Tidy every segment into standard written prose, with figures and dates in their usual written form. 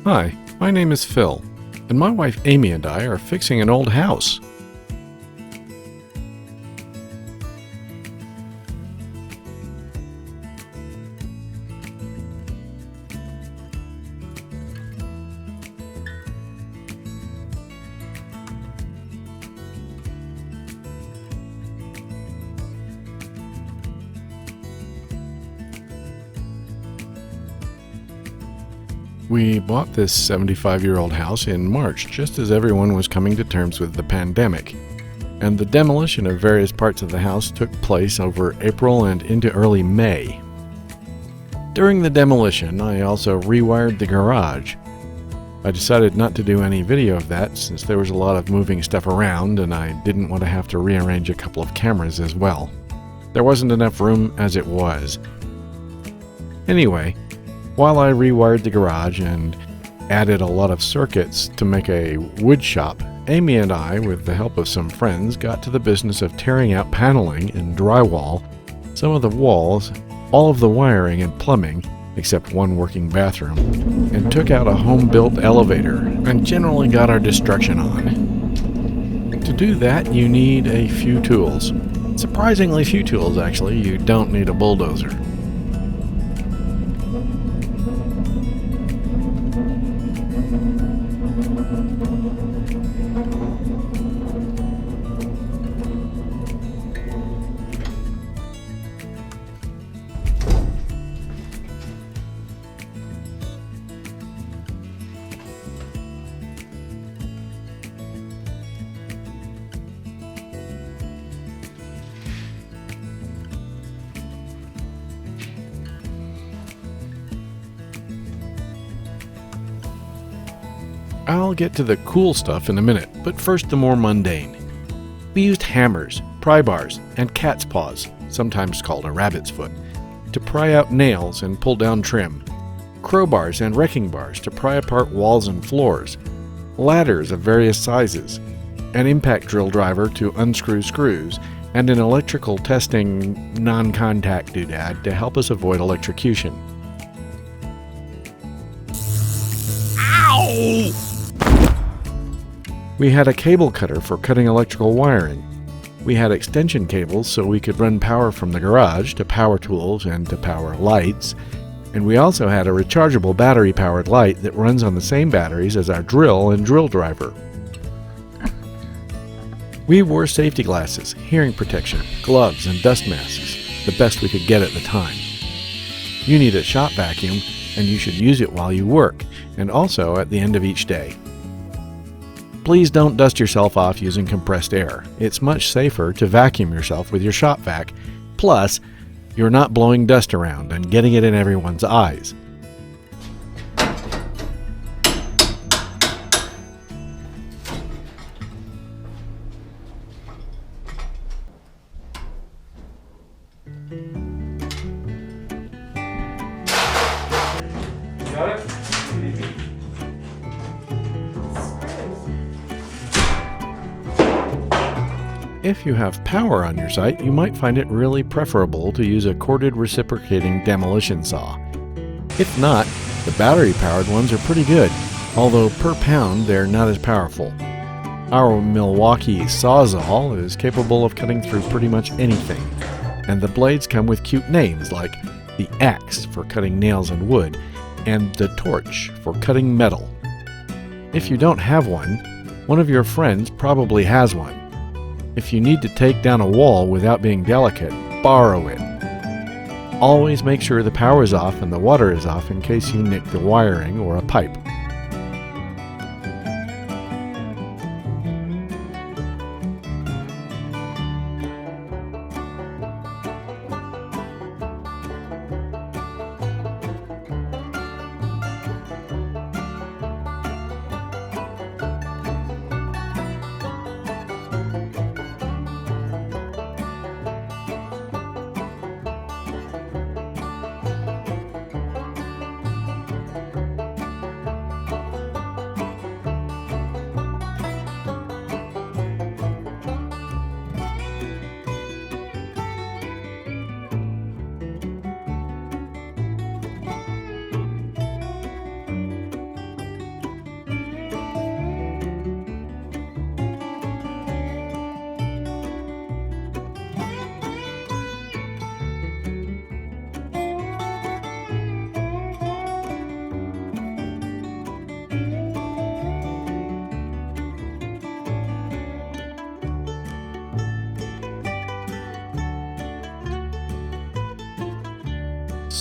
Hi, my name is Phil, and my wife Amy and I are fixing an old house. We bought this 75-year-old house in March, just as everyone was coming to terms with the pandemic, and the demolition of various parts of the house took place over April and into early May. During the demolition, I also rewired the garage. I decided not to do any video of that since there was a lot of moving stuff around and I didn't want to have to rearrange a couple of cameras as well. There wasn't enough room as it was. Anyway, while I rewired the garage and added a lot of circuits to make a wood shop, Amy and I, with the help of some friends, got to the business of tearing out paneling and drywall, some of the walls, all of the wiring and plumbing, except one working bathroom, and took out a home-built elevator, and generally got our destruction on. To do that, you need a few tools. Surprisingly few tools, actually. You don't need a bulldozer. I'll get to the cool stuff in a minute, but first the more mundane. We used hammers, pry bars, and cat's paws, sometimes called a rabbit's foot, to pry out nails and pull down trim, crowbars and wrecking bars to pry apart walls and floors, ladders of various sizes, an impact drill driver to unscrew screws, and an electrical testing non-contact doodad to help us avoid electrocution. Ow! We had a cable cutter for cutting electrical wiring. We had extension cables so we could run power from the garage to power tools and to power lights. And we also had a rechargeable battery-powered light that runs on the same batteries as our drill and drill driver. We wore safety glasses, hearing protection, gloves, and dust masks, the best we could get at the time. You need a shop vacuum, and you should use it while you work, and also at the end of each day. Please don't dust yourself off using compressed air. It's much safer to vacuum yourself with your shop vac. Plus, you're not blowing dust around and getting it in everyone's eyes. Got it? If you have power on your site, you might find it really preferable to use a corded reciprocating demolition saw. If not, the battery-powered ones are pretty good, although per pound they're not as powerful. Our Milwaukee Sawzall is capable of cutting through pretty much anything, and the blades come with cute names like the axe for cutting nails and wood, and the torch for cutting metal. If you don't have one of your friends probably has one. If you need to take down a wall without being delicate, borrow it. Always make sure the power is off and the water is off in case you nick the wiring or a pipe.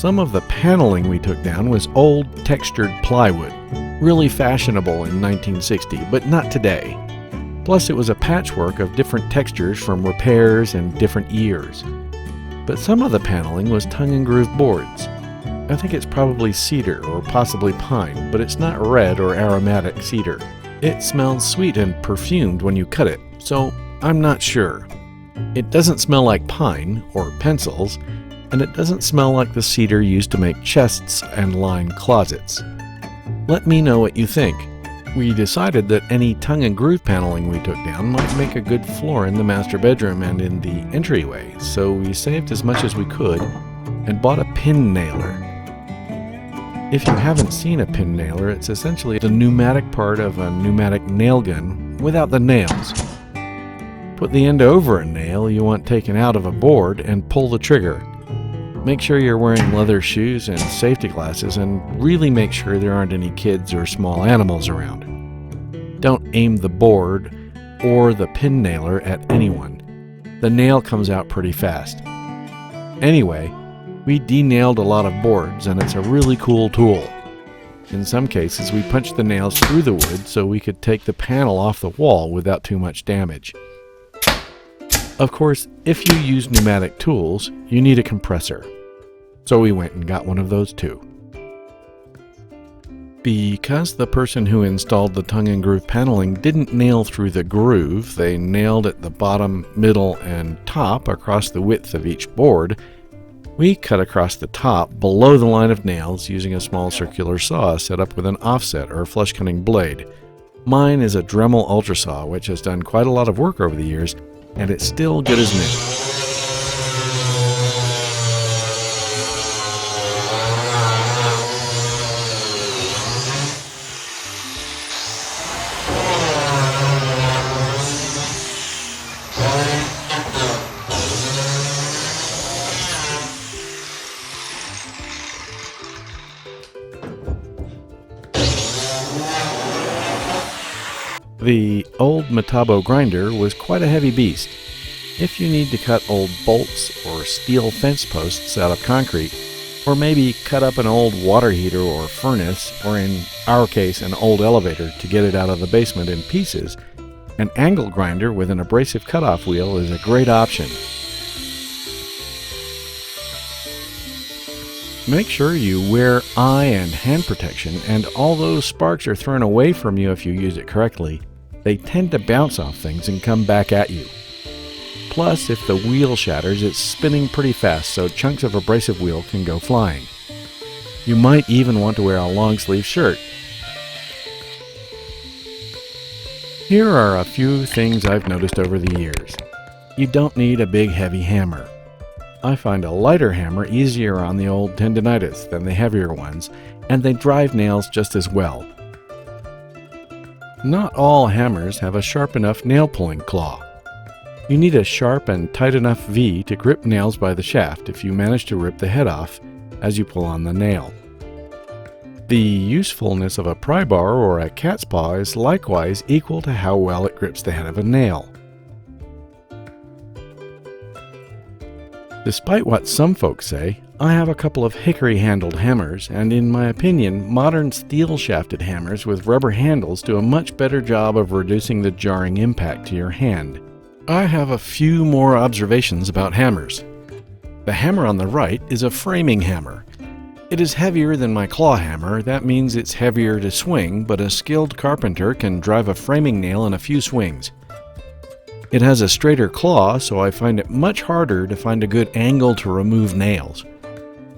Some of the paneling we took down was old textured plywood, really fashionable in 1960, but not today. Plus it was a patchwork of different textures from repairs and different years. But some of the paneling was tongue and groove boards. I think it's probably cedar or possibly pine, but it's not red or aromatic cedar. It smells sweet and perfumed when you cut it, so I'm not sure. It doesn't smell like pine or pencils, and it doesn't smell like the cedar used to make chests and line closets. Let me know what you think. We decided that any tongue and groove paneling we took down might make a good floor in the master bedroom and in the entryway, so we saved as much as we could and bought a pin nailer. If you haven't seen a pin nailer, it's essentially the pneumatic part of a pneumatic nail gun without the nails. Put the end over a nail you want taken out of a board and pull the trigger. Make sure you're wearing leather shoes and safety glasses, and really make sure there aren't any kids or small animals around. Don't aim the board or the pin nailer at anyone. The nail comes out pretty fast. Anyway, we denailed a lot of boards, and it's a really cool tool. In some cases, we punched the nails through the wood so we could take the panel off the wall without too much damage. Of course, if you use pneumatic tools, you need a compressor. So we went and got one of those too. Because the person who installed the tongue and groove paneling didn't nail through the groove, they nailed at the bottom, middle, and top across the width of each board, we cut across the top below the line of nails using a small circular saw set up with an offset or flush cutting blade. Mine is a Dremel Ultra Saw, which has done quite a lot of work over the years, and it's still good as new. The old Metabo grinder was quite a heavy beast. If you need to cut old bolts or steel fence posts out of concrete, or maybe cut up an old water heater or furnace, or in our case an old elevator to get it out of the basement in pieces, an angle grinder with an abrasive cutoff wheel is a great option. Make sure you wear eye and hand protection, and although sparks are thrown away from you if you use it correctly, they tend to bounce off things and come back at you. Plus, if the wheel shatters, it's spinning pretty fast, so chunks of abrasive wheel can go flying. You might even want to wear a long sleeve shirt. Here are a few things I've noticed over the years. You don't need a big heavy hammer. I find a lighter hammer easier on the old tendinitis than the heavier ones, and they drive nails just as well. Not all hammers have a sharp enough nail pulling claw. You need a sharp and tight enough V to grip nails by the shaft if you manage to rip the head off as you pull on the nail. The usefulness of a pry bar or a cat's paw is likewise equal to how well it grips the head of a nail. Despite what some folks say, I have a couple of hickory-handled hammers, and in my opinion, modern steel-shafted hammers with rubber handles do a much better job of reducing the jarring impact to your hand. I have a few more observations about hammers. The hammer on the right is a framing hammer. It is heavier than my claw hammer. That means it's heavier to swing, but a skilled carpenter can drive a framing nail in a few swings. It has a straighter claw, so I find it much harder to find a good angle to remove nails.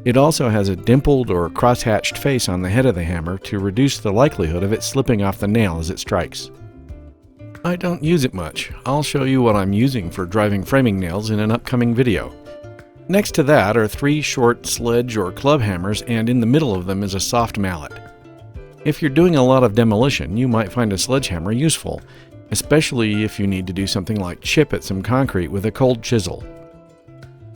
It also has a dimpled or cross-hatched face on the head of the hammer to reduce the likelihood of it slipping off the nail as it strikes. I don't use it much. I'll show you what I'm using for driving framing nails in an upcoming video. Next to that are 3 short sledge or club hammers, and in the middle of them is a soft mallet. If you're doing a lot of demolition, you might find a sledgehammer useful, especially if you need to do something like chip at some concrete with a cold chisel.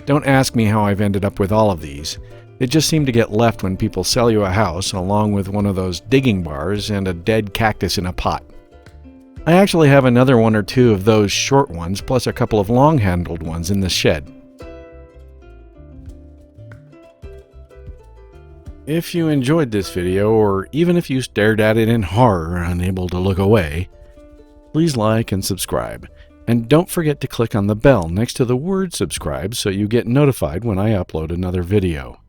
Don't ask me how I've ended up with all of these. They just seem to get left when people sell you a house, along with one of those digging bars and a dead cactus in a pot. I actually have another 1 or 2 of those short ones, plus a couple of long-handled ones in the shed. If you enjoyed this video, or even if you stared at it in horror, unable to look away, please like and subscribe. And don't forget to click on the bell next to the word subscribe so you get notified when I upload another video.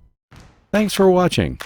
Thanks for watching.